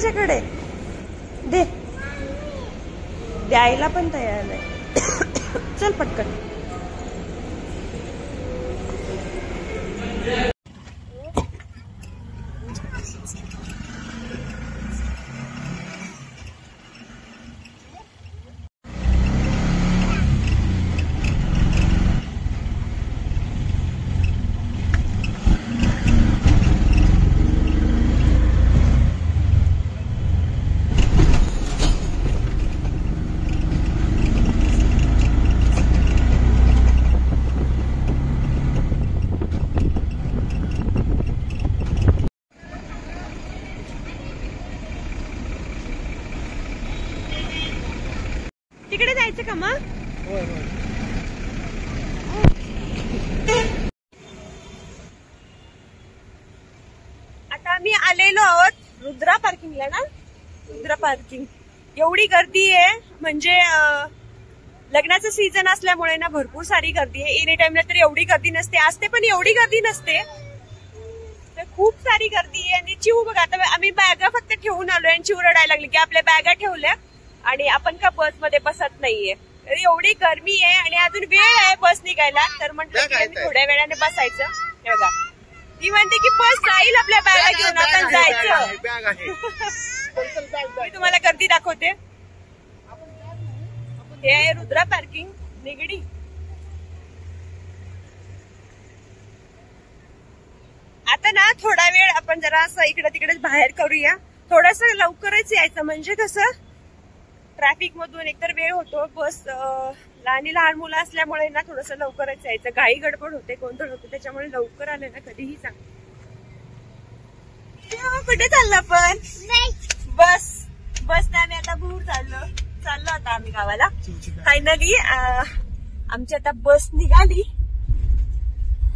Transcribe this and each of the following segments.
माझ्याकडे दे, द्यायला पण तयार नाही. चल पटकन. तिकडे जायचं का मग? आता आम्ही आलेलो आहोत रुद्रा पार्किंगला ना. रुद्रा पार्किंग एवढी गर्दी आहे म्हणजे लग्नाचं सीझन असल्यामुळे ना भरपूर सारी गर्दी आहे. एनी टाइमला तर एवढी गर्दी नसते, असते पण एवढी गर्दी नसते. तर खूप सारी गर्दी आहे. आणि चिऊ बघा, आता आम्ही बॅगा फक्त ठेवून आलोय आणि चिऊ रडायला लागली की आपल्या बॅगा ठेवल्या आणि आपण का बस मध्ये बसत नाहीये. एवढी गरमी आहे आणि अजून वेळ आहे बस निघायला. तर म्हटलं की थोड्या वेळाने बसायचं. बघा ती म्हणते की बस जाईल आपल्या बॅगा घेऊन, आपण जायचं. मी तुम्हाला गर्दी दाखवते. हे आहे रुद्रा पार्किंग निगडी. आता ना थोडा वेळ आपण जरा असं इकडे तिकडे बाहेर करूया. थोडस लवकरच यायचं म्हणजे कसं ट्रॅफिक मधून एकतर वेळ होतो. बस लहान मुलं असल्यामुळे ना थोडस लवकरच यायचं. घाई गडबड होते, गोंधळ होते, त्याच्यामुळे लवकर आले ना कधीही सांग. कुठे चाललं आपण? बस आम्ही आता भूर चाललो आता आम्ही गावाला. फायनली आमची आता बस निघाली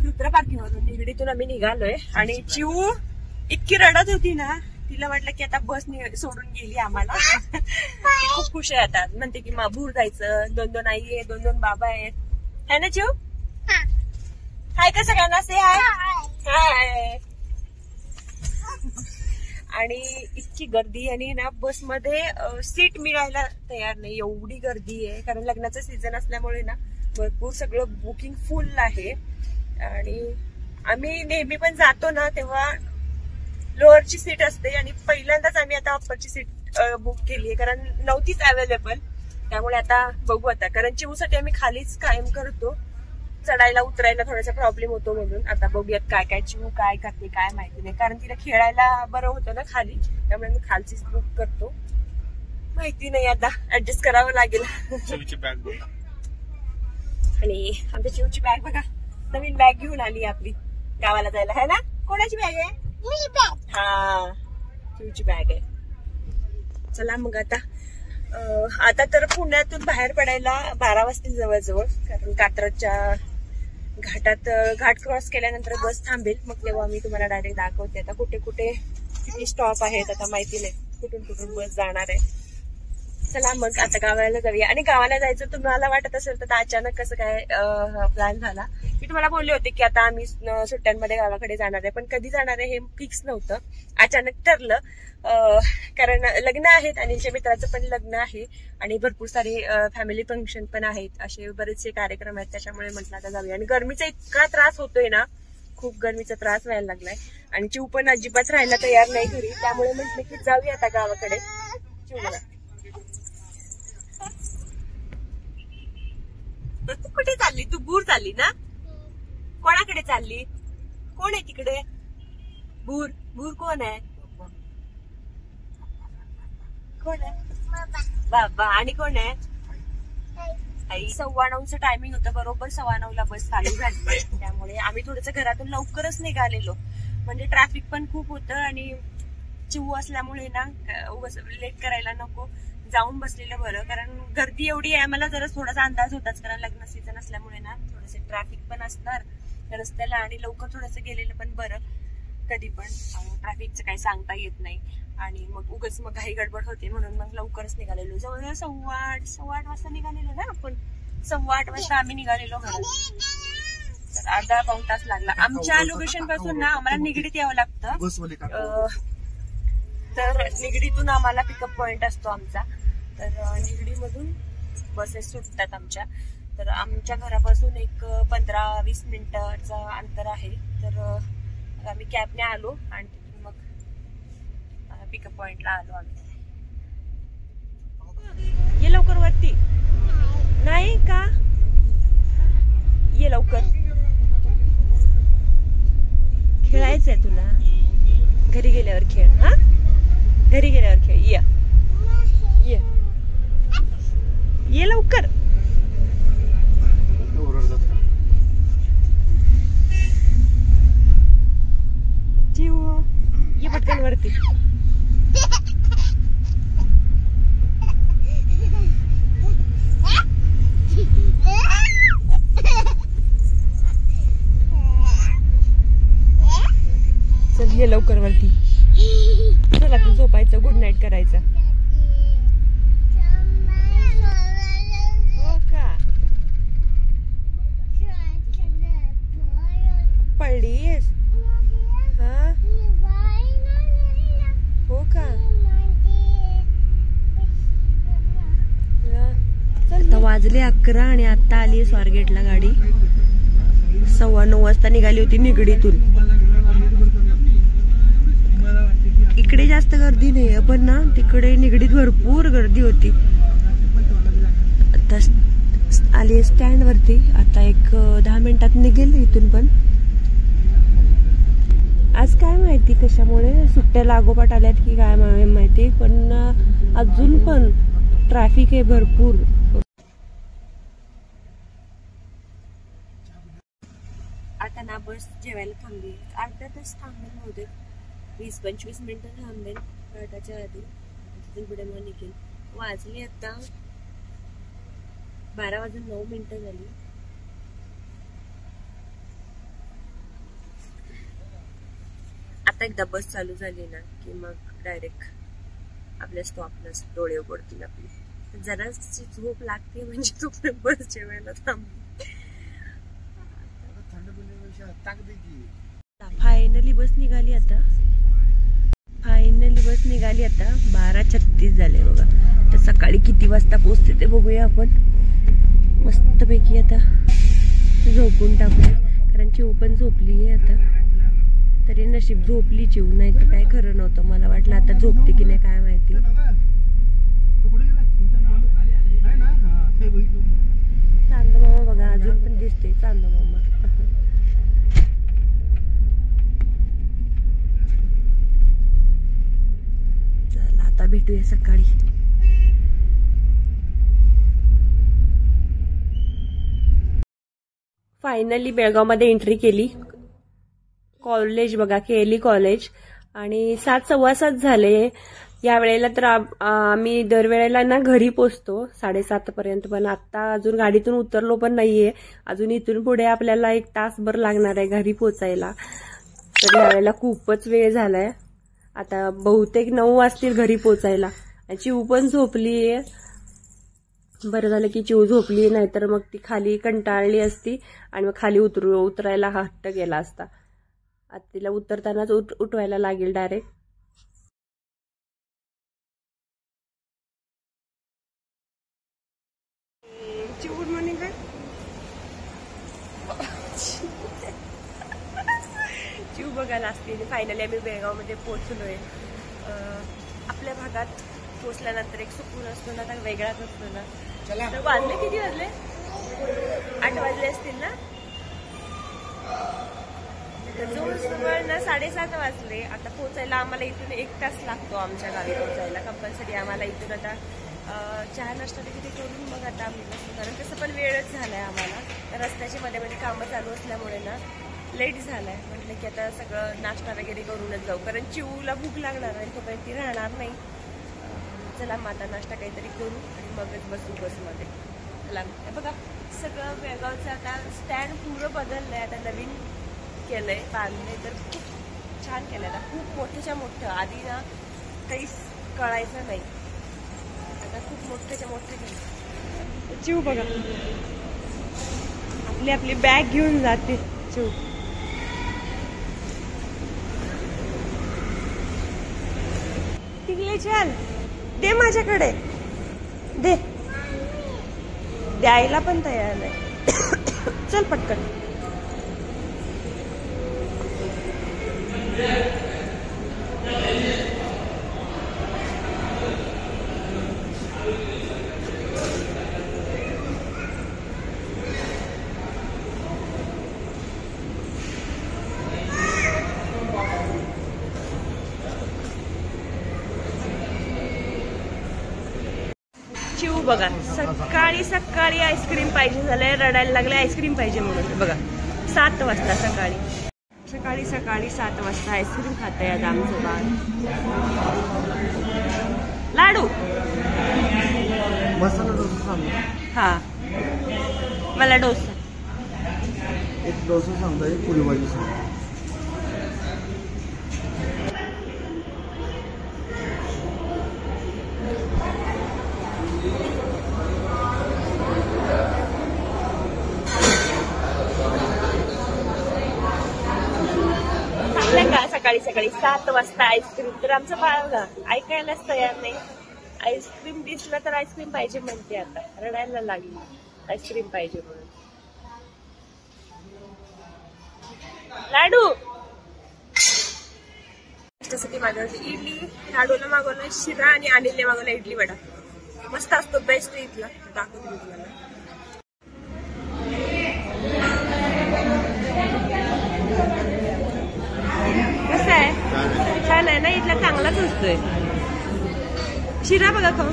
रुद्रा पार्किंग वरून. निगडीतून आम्ही निघालोय आणि चिऊ इतकी रडत होती ना, तिला वाटलं की आता बस सोडून गेली आम्हाला. खूप खुश आहे आता. म्हणते की भूर जायचं. 2 आई आहे, 2 बाबा आहेत. है ना चिऊ? हाय का सगळ्यांना? से हाय. हाय. आणि इतकी गर्दी आणि ना बसमध्ये सीट मिळायला तयार नाही, एवढी गर्दी आहे. कारण लग्नाचं सीझन असल्यामुळे ना भरपूर सगळं बुकिंग फुल आहे. आणि आम्ही नेहमी पण जातो ना तेव्हा लोअरची सीट असते आणि पहिल्यांदाच आम्ही आता अप्परची सीट बुक केली आहे कारण नव्हतीच अवेलेबल. त्यामुळे आता बघू आता, कारण चिऊसाठी आम्ही खालीच कायम करतो. चढायला उतरायला थोडासा प्रॉब्लेम होतो म्हणून आता बघूयात काय चिऊ काय करते काय माहिती नाही. कारण तिला खेळायला बरं होतं ना खाली, त्यामुळे मी खालचीच बुक करतो. माहिती नाही आता, ऍडजस्ट करावं लागेल. आणि आमच्या चिऊची बॅग बघा, नवीन बॅग घेऊन आली आपली गावाला जायला. है ना? कोणाची बॅग आहे? हा चिऊची बॅग आहे. चला मग आता तर पुण्यातून बाहेर पडायला 12 वाजतील जवळजवळ. कारण कात्रजच्या घाट क्रॉस केल्यानंतर बस थांबेल, मग तेव्हा मी तुम्हाला डायरेक्ट दाखवते. आता कुठे कुठे किती स्टॉप आहेत आता माहिती नाही, कुठून बस जाणार आहे. चला मग आता गावाला जाऊया. आणि गावाला जायचं तुम्हाला वाटत असेल तर अचानक कसं काय प्लॅन झाला. मी तुम्हाला बोलले होते की आता आम्ही सुट्ट्यांमध्ये गावाकडे जाणार आहे, पण कधी जाणार आहे हे फिक्स नव्हतं, अचानक ठरलं. कारण लग्न आहेत आणि मित्राचं पण लग्न आहे आणि भरपूर सारे फॅमिली फंक्शन पण आहेत, असे बरेचसे कार्यक्रम आहेत. त्याच्यामुळे म्हटलं आता जाऊया. आणि गरमीचा इतका त्रास होतोय ना, खूप गरमीचा त्रास व्हायला लागलाय. आणि चिऊ पण अजिबात राहायला तयार नाही घरी, त्यामुळे म्हटलं की जाऊया आता गावाकडे. चिऊ कुठे चालली तू? भूर चालली ना? कोणाकडे चालली? कोण आहे तिकडे? भूर कोण आहे? कोण आहे? बाबा. आणि कोण आहे? आई. 9:15चं टायमिंग होतं, बरोबर 9:15ला बस चालू झाली. त्यामुळे आम्ही थोडंसं घरातून लवकरच निघालेलो, म्हणजे ट्रॅफिक पण खूप होतं आणि चिऊ असल्यामुळे ना लेट करायला नको, जाऊन बसलेलं बरं. कारण गर्दी एवढी आहे, आम्हाला जरा थोडासा अंदाज होताच, कारण लग्न सीझन असल्यामुळे ना थोडेसे ट्रॅफिक पण असणार रस्त्याला आणि लवकर थोडंसं गेलेलं पण बरं. कधी पण ट्रॅफिकचं काही सांगता येत नाही आणि मग उगाच मग घाई गडबड होते, म्हणून मग लवकरच निघालेलो. जवळजवळ 8:15 वाजता निघालेलो ना आपण. 8:15 वाजता आम्ही निघालेलो घरात. तर अर्धा पाऊण तास लागला. आमच्या लोकेशन पासून ना आम्हाला निगडीत यावं लागतं. तर निगडीतून आम्हाला पिकअप पॉइंट असतो आमचा, तर निगडीमधून बसेस सुटतात आमच्या. तर आमच्या घरापासून एक 15-20 मिनिटाचं अंतर आहे. तर आम्ही कॅबने आलो आणि तिथून मग पिकअप पॉइंटला आलो आम्ही. ये लवकर वरती. नाही का? ये लवकर. खेळायचंय तुला? घरी गेल्यावर खेळ. हा, घरी गेल्यावर खेळ. ये ये ये लवकर. जीव ये पटकन वरती. चल ये लवकर वरती. चला तू झोपायचं, गुड नाईट करायचं. हो का? पडलीस? हा, हो का? आता वाजले 11 आणि आता आली स्वारगेटला गाडी. 9:15 वाजता निघाली होती निगडीतून. इकडे जास्त गर्दी नाही पण ना तिकडे निगडीत भरपूर गर्दी होती. आता आली स्टँड वरती. आता एक 10 मिनिटात निघेल इथून. पण आज काय माहिती कशामुळे सुट्ट्या लागोपाठ आल्यात की काय माहिती, पण अजून पण ट्रॅफिक आहे भरपूर. आता ना बस जेवायला थांबली. अर्धा तास थांबेल होते, 20-25 मिनिटं थांबेल घाटाच्या आधी. तिथून पुढे मग निघेल. वाजली आता 12:09 झाली. आता एकदा बस चालू झाली ना की मग डायरेक्ट आपल्या स्टॉपला डोळे उघडतील आपली. जराशी झोप लागते म्हणजे तोपर्यंत बस जेवायला थांबली. फायनली बस निघाली आता. 12:36 झाले बघा. तर सकाळी किती वाजता पोहोचते ते बघूया आपण. मस्तपैकी आता झोपून टाकूया, कारण चिऊ पण झोपली आहे आता. तरी नशीब झोपली चिऊ, नाही तर काय खरं नव्हतं. मला वाटलं आता झोपते की नाही काय माहिती. चांदो मामा बघा अजून पण दिसते. चांदो मामा. चला आता भेटूया सकाळी. फायनली बेळगावमध्ये एंट्री केली. कॉलेज बघा, केली कॉलेज. आणि 7:15 झाले. या वेळेला तर आम्ही दरवेळेला ना घरी पोचतो 7:30 पर्यंत. पण आता अजून गाडीतून उतरलो पण नाहीये. अजून इथून पुढे आपल्याला 1 तासभर लागणार आहे घरी पोचायला. तर यावेळेला खूपच वेळ झालाय. आता बहुतेक 9 वाजतील घरी पोचायला. चिऊ पण झोपलीये. बरं झालं की चिऊ झोपली, नाहीतर मग ती खाली कंटाळली असती आणि मग खाली उतरायला हट्ट गेला असता. आता तिला उतरतानाच उठवायला लागेल डायरेक्ट. Good morning. चिऊ बघायला असते. फायनली आम्ही बेळगावमध्ये पोहोचलोय. आपल्या भागात पोहोचल्यानंतर एक सुकून असतो ना, तर वेगळाच असतो ना. तर वाजले किती वाजले? 8 वाजले असतील ना. जवळ ना 7:30 वाजले. आता पोहोचायला आम्हाला इथून 1 तास लागतो आमच्या गावी पोहोचायला कंपल्सरी. आम्हाला इथून आता चहा नाश्ता वगैरे करून मग आता आम्ही बसतो, कारण तसं पण वेळच झालाय आम्हाला. रस्त्याची मध्ये मध्ये कामं चालू असल्यामुळे ना लेट झालाय. म्हटलं की आता सगळं नाश्ता वगैरे करूनच जाऊ, कारण चिऊला भूक लागणार आणि तोपर्यंत ती राहणार नाही. चला मग आता नाश्ता काहीतरी करू आणि मगच बसू बसमध्ये. चला बघा सगळं बेळगावचं आता स्टँड पूर्ण बदललंय. आता नवीन केलंय, बांधलंय, तर खूप छान केलंय. आता खूप मोठ्याच्या मोठं. आधी ना काहीच कळायचं नाही, आता खूप मोठ्याच्या मोठं केलं. चिऊ बघा आपली बॅग घेऊन जाते चिऊ. ए चल दे माझ्याकडे दे. द्यायला पण तयार नाही. चल पटकन. चिऊ बघा सकाळी सकाळी आईस्क्रीम पाहिजे झालंय, रडायला लागले आईस्क्रीम पाहिजे म्हणून. बघा 7 वाजता सकाळी सकाळी सकाळी 7 वाजता आईस्क्रीम खातंय आता आमचं बाळ. लाडू मसाला डोसा सांग. हा मला डोसा. एक डोसा सांगता, एक पुरी भाजी सांग. का सकाळी सकाळी 7 वाजता आईस्क्रीम. तर आमचं बाळ बघा ऐकायलाच तयार नाही. आईस्क्रीम दिसलं तर आईस्क्रीम पाहिजे म्हणते. आता रडायला लागली आईस्क्रीम पाहिजे म्हणून. लाडू त्यासाठी मागवली इडली, लाडूला मागवलं शिरा आणि अनिलने मागवला इडली वडा. मस्त असतो, बेस्ट इथला. दाखवते मी तुम्हाला. कसं आहे? छान आहे ना, इथला चांगलाच असतोय. शिरा बघा खाऊ.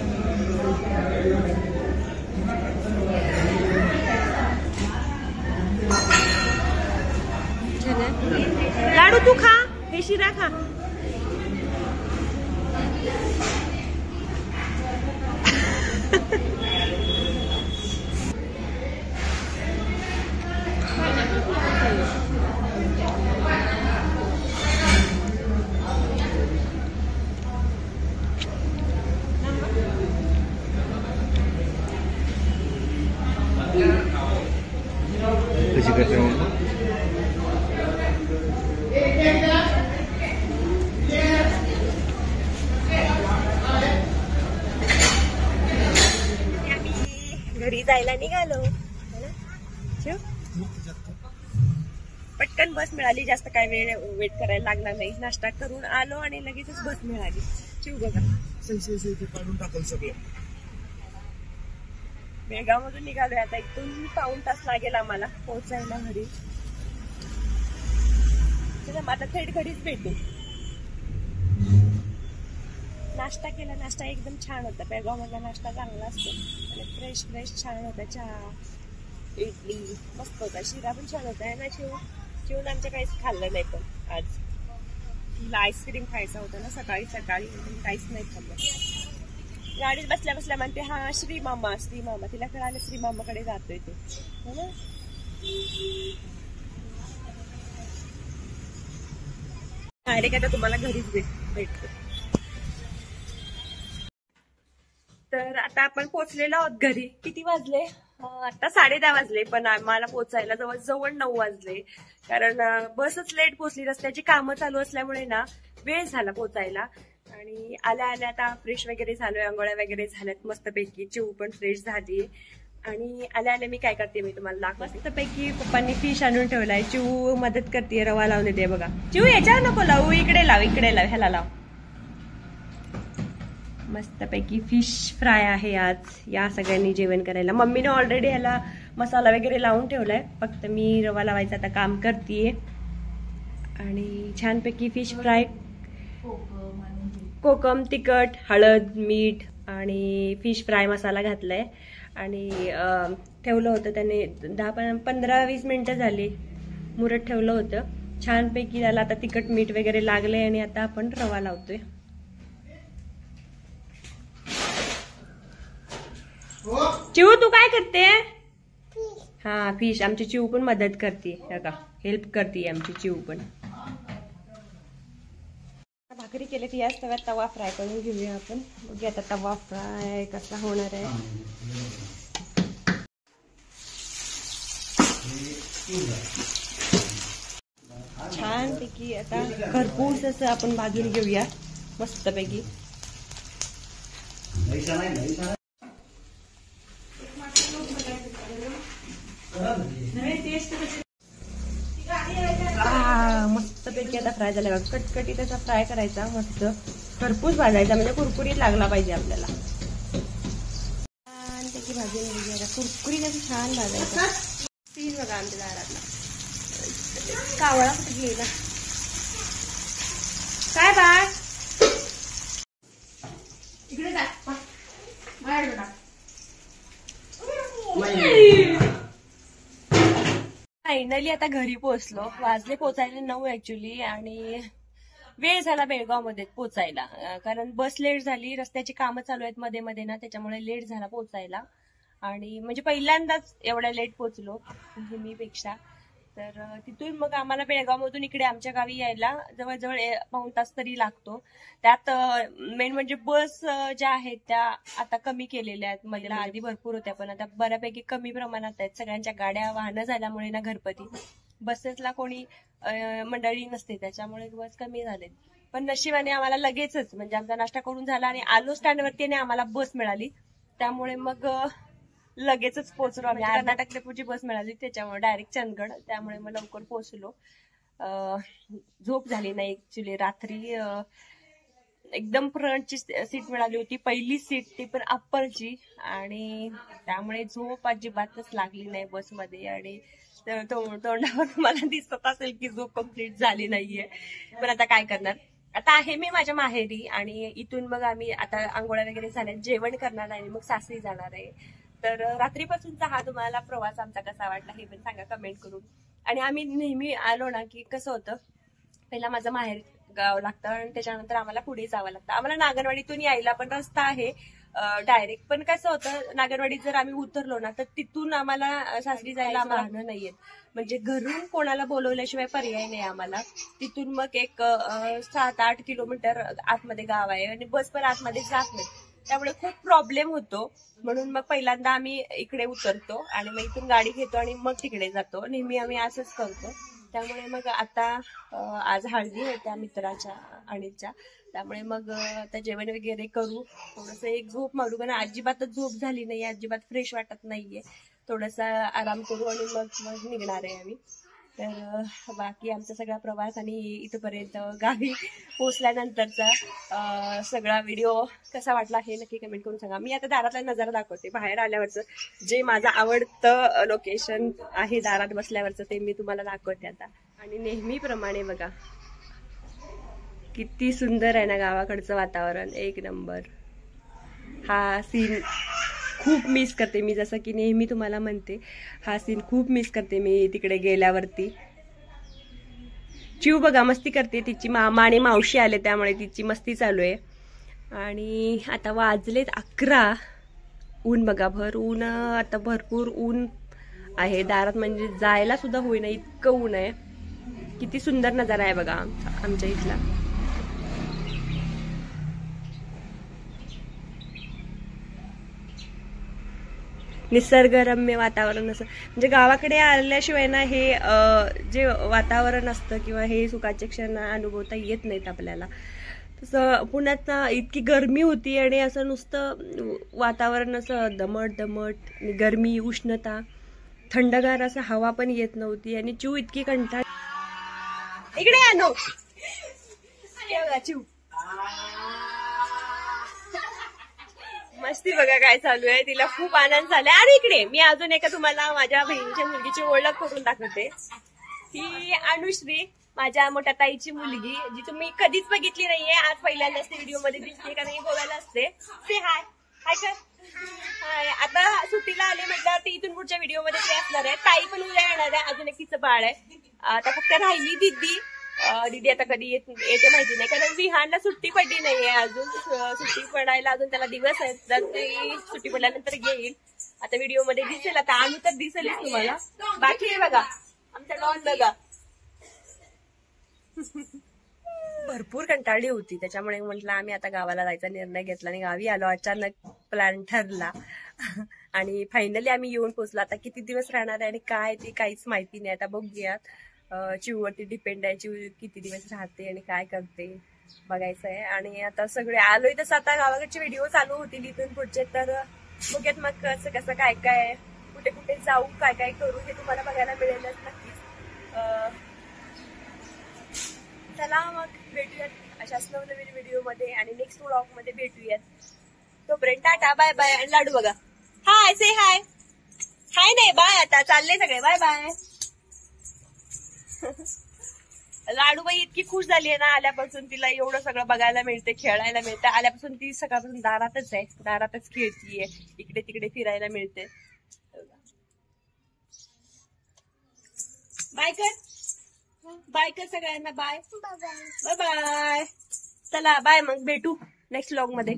छान आहे. लाडू तू खा, हे शिरा खा. कशी करते मग? घरी जायला निघालो. पटकन बस मिळाली, जास्त काय वेट करायला लागला नाही. नाश्ता करून आलो आणि लगेचच बस मिळाली. चिव बघा काढून टाकल सगळं. बेळगाव मधून निघालोय आता. 1 पाऊण तास लागेल आम्हाला पोहोचायला घरी. आता थेट घरीच भेटू. नाश्ता केला. नाश्ता एकदम छान होता. बेळगाव मधला नाश्ता चांगला असतो आणि फ्रेश फ्रेश छान होता. चहा, इडली मस्त होता. शिरा पण छान होता. आहे ना शिव? शिवून आमच्या काहीच खाल्लं नाही. पण आज तिला आईस्क्रीम खायचा होता ना सकाळी सकाळी, काहीच नाही खाल्लं. गाडीत बसल्या बसल्या म्हणते हा श्री मामा श्री मामा. तिला कळालं श्री मामाकडे जातोय ते, हो ना. डायरेक्ट आता तुम्हाला घरीच भेटतो. तर आता आपण पोहोचलेलो आहोत घरी. किती वाजले? आता 10:30 वाजले. पण आम्हाला पोहोचायला जवळ 9 वाजले. कारण बसच लेट पोहोचली. रस्त्याची कामं चालू असल्यामुळे ना वेळ झाला पोहोचायला. आणि आल्या आल्या आता फ्रेश वगैरे झालोय, आंघोळ्या वगैरे झाल्यात मस्तपैकी. चिऊ पण फ्रेश झाली. आणि आल्या आल्या मी काय करते मी तुम्हाला दाखवते. मस्तपैकी पप्पांनी फिश आणून ठेवलाय. चिऊ मदत करते, रवा लावून देते बघा. चिऊ याच्यावर नको लावू, इकडे लाव, इकडे लाव, ह्याला लाव. मस्तपैकी फिश फ्राय आहे आज. या सगळ्यांनी जेवण करायला. मम्मीने ऑलरेडी ह्याला मसाला वगैरे लावून ठेवलाय. फक्त मी रवा लावायचा आता काम करतेय. आणि छानपैकी फिश फ्राय, कोकम, तिखट, हळद, मीठ आणि फिश फ्राय मसाला घातलाय. आणि ठेवलं होतं त्याने 10-15-20 मिनिटं झाली मुरत ठेवलं होतं. छानपैकी त्याला आता तिखट मीठ वगैरे लागले. आणि आता आपण रवा लावतोय. चिऊ तू काय करते? हा फिश. आमची चिऊ पण मदत करते का, हेल्प करते आमची चिऊ पण. भाकरी केली ती याच तव्यात तवा फ्राय करून घेऊया आपण. बघूया आता तवा फ्राय कसा होणार आहे. छानपैकी आता खरपूस असं आपण भाजून घेऊया मस्तपैकी. मस्त पैकी आता फ्राय झाला. कटकटी त्याचा फ्राय करायचा, मस्त खरपूस भाजायचा, म्हणजे कुरकुरीत लागला पाहिजे आपल्याला. छान त्याची भाजी कुरकुरीत असं छान भाजायचा. तीन बघा आमच्या दारातला कावळा कुठे गेला काय बाय इकडे फायनली आता घरी पोहोचलो. वाजले पोचायला 9 ऍक्च्युली, आणि वेळ झाला बेळगाव मध्ये पोचायला, कारण बस लेट झाली. रस्त्याची कामं चालू आहेत मध्ये मध्ये ना, त्याच्यामुळे लेट झाला पोचायला. आणि म्हणजे पहिल्यांदाच एवढ्या लेट पोचलो नेहमीपेक्षा. तर तिथून मग आम्हाला बेळगाव मधून इकडे आमच्या गावी यायला जवळजवळ पाऊण तास तरी लागतो. त्यात मेन म्हणजे बस ज्या आहेत त्या आता कमी केलेल्या आहेत. मध्ये आधी भरपूर होत्या, पण आता बऱ्यापैकी कमी प्रमाणात आहेत. सगळ्यांच्या गाड्या वाहनं झाल्यामुळे ना घरपती बसेसला कोणी मंडळी नसते, त्याच्यामुळे बस कमी झालेत. पण नशिबाने आम्हाला लगेचच म्हणजे आमचा नाश्ता करून झाला आणि आलो स्टँडवरती आणि आम्हाला बस मिळाली. त्यामुळे मग लगेचच पोहोचलो आम्ही. कर्नाटक डेपोची बस मिळाली, त्याच्यामुळे डायरेक्ट चंदगड, त्यामुळे मग लवकर पोहोचलो. झोप झाली नाही ऍक्च्युली. रात्री एकदम फ्रंटची सीट मिळाली होती, पहिली सीट, ती पण अप्परची, आणि त्यामुळे झोप अजिबातच लागली नाही बसमध्ये. आणि तोंडावर मला दिसत असेल की झोप कंप्लीट झाली नाहीये, पण आता काय करणार. आता आहे मी माझ्या माहेरी, आणि इथून मग आम्ही आता आंघोळ्या वगैरे झाल्या, जेवण करणार आहे, मग सासरी जाणार आहे. तर रात्रीपासूनचा हा तुम्हाला प्रवास आमचा कसा वाटला हे पण सांगा कमेंट करून. आणि आम्ही नेहमी आलो ना की कसं होतं, पहिला माझं माहेर गाव लागतं आणि त्याच्यानंतर आम्हाला पुढे जावं लागतं. आम्हाला नागरवाडीतून यायला पण रस्ता आहे डायरेक्ट, पण कसं होतं नागरवाडीत जर आम्ही उतरलो ना तर तिथून आम्हाला सासरी जायला वाहनं नाहीयेत. म्हणजे घरून कोणाला बोलवल्याशिवाय पर्याय नाही आम्हाला. तिथून मग एक 7-8 किलोमीटर आतमध्ये गाव आहे आणि बस पण आतमध्ये जात नाही, त्यामुळे खूप प्रॉब्लेम होतो. म्हणून मग पहिल्यांदा आम्ही इकडे उतरतो आणि मग इथून गाडी घेतो आणि मग तिकडे जातो. नेहमी आम्ही असंच करतो. त्यामुळे मग आता आज हळदी होत्या मित्राच्या अनिलच्या, त्यामुळे मग आता जेवण वगैरे करू, थोडंसं एक झोप मारू, पण अजिबातच झोप झाली नाही, अजिबात फ्रेश वाटत नाहीये. थोडासा आराम करू आणि मग निघणार आहे आम्ही. तर बाकी आमचा सगळा प्रवास आणि इथपर्यंत गावी पोहोचल्यानंतरचा सगळा व्हिडिओ कसा वाटला हे नक्की कमेंट करून सांगा. मी आता दारातला नजारा दाखवते, बाहेर आल्यावरचं जे माझं आवडतं लोकेशन आहे दारात बसल्यावरचं ते मी तुम्हाला दाखवते आता. आणि नेहमीप्रमाणे बघा किती सुंदर आहे ना गावाकडचं वातावरण, एक नंबर. हा सीन खूप मिस करते मी, जसं की नेहमी तुम्हाला म्हणते, हा सीन खूप मिस करते मी तिकडे गेल्यावरती. चिव बघा मस्ती करते, तिची मामा आणि मावशी आले त्यामुळे तिची मस्ती चालू आहे. आणि आता वाजलेत 11. ऊन बघा, भर ऊन, आता भरपूर ऊन आहे दारात, म्हणजे जायला सुद्धा होईना इतकं ऊन आहे. किती सुंदर नजारा आहे बघा आमच्या इथला. निसर्गरम्य वातावरण असं, म्हणजे गावाकडे आल्याशिवाय ना हे जे वातावरण असतं किंवा हे सुखाचे क्षण अनुभवता येत नाहीत आपल्याला. तसं पुण्यात इतकी गरमी होती आणि असं नुसतं वातावरण असं दमट गरमी, उष्णता, थंडगार असं हवा पण येत नव्हती. आणि चिव इतकी कंटाळ, इकडे आणो चिव, मस्ती बघा काय चालू आहे, तिला खूप आनंद झालाय. आणि इकडे मी अजून एका तुम्हाला माझ्या बहिणीच्या मुलगीची ओळख करून दाखवते. ही अनुश्री, माझ्या मोठ्या ताईची मुलगी, जी तुम्ही कधीच बघितली नाहीये, आज पहिल्यांदाच ती व्हिडिओ मध्ये दिसते, कारण ही गोव्याला असते. से हाय हाय कर हाय. आता सुट्टीला आले म्हटलं ती इथून पुढच्या व्हिडिओ मध्ये ते असणार आहे. ताई पण उद्या येणार आहे, अजून एक तिचं बाळ आहे. आता फक्त राहिली दीदी आता कधी येते माहिती नाही, कारण विहानला सुट्टी पडली नाहीये अजून. सुट्टी पडायला अजून त्याला दिवस आहेत, तर ती सुट्टी पडल्यानंतर येईल. आता व्हिडिओ मध्ये दिसेल, आता आम्ही तर दिसेलच तुम्हाला. बाकी हे बघा आमचा डॉन बघा. भरपूर कंटाळली होती, त्याच्यामुळे म्हटलं आम्ही आता गावाला जायचा निर्णय घेतला आणि गावी आलो. अचानक प्लॅन ठरला आणि फायनली आम्ही येऊन पोहोचलो. आता किती दिवस राहणार आहे आणि काय ते काहीच माहिती नाही. आता बघूयात, चिववरती डिपेंड आहे, चिव किती दिवस राहते आणि काय करते. बघायचं आहे. आणि आता सगळे आलोय तसं आता गावाकडचे व्हिडिओ चालू होतील इथून पुढचे, तर बघूयात मग कसं कसं काय काय कुठे कुठे जाऊ काय काय करू हे तुम्हाला बघायला मिळेलच नक्कीच. चला मग भेटूयात अशाच नवनवीन व्हिडिओ मध्ये आणि नेक्स्ट व्लॉग मध्ये भेटूयात. तोपर्यंत टाटा बाय बाय. आणि लाडू बघा, हाय से हाय. हाय नाही बाय, आता चालले सगळे बाय बाय. लाडूबाई इतकी खुश झाली आहे ना आल्यापासून, तिला एवढं सगळं बघायला मिळते खेळायला मिळते. आल्यापासून ती सकाळपासून दारातच आहे, दारातच खेळतीये, इकडे तिकडे फिरायला मिळते. बाय कर, बाय कर सगळ्यांना, बाय बाय बाय. चला बाय, मग भेटू नेक्स्ट व्लॉग मध्ये.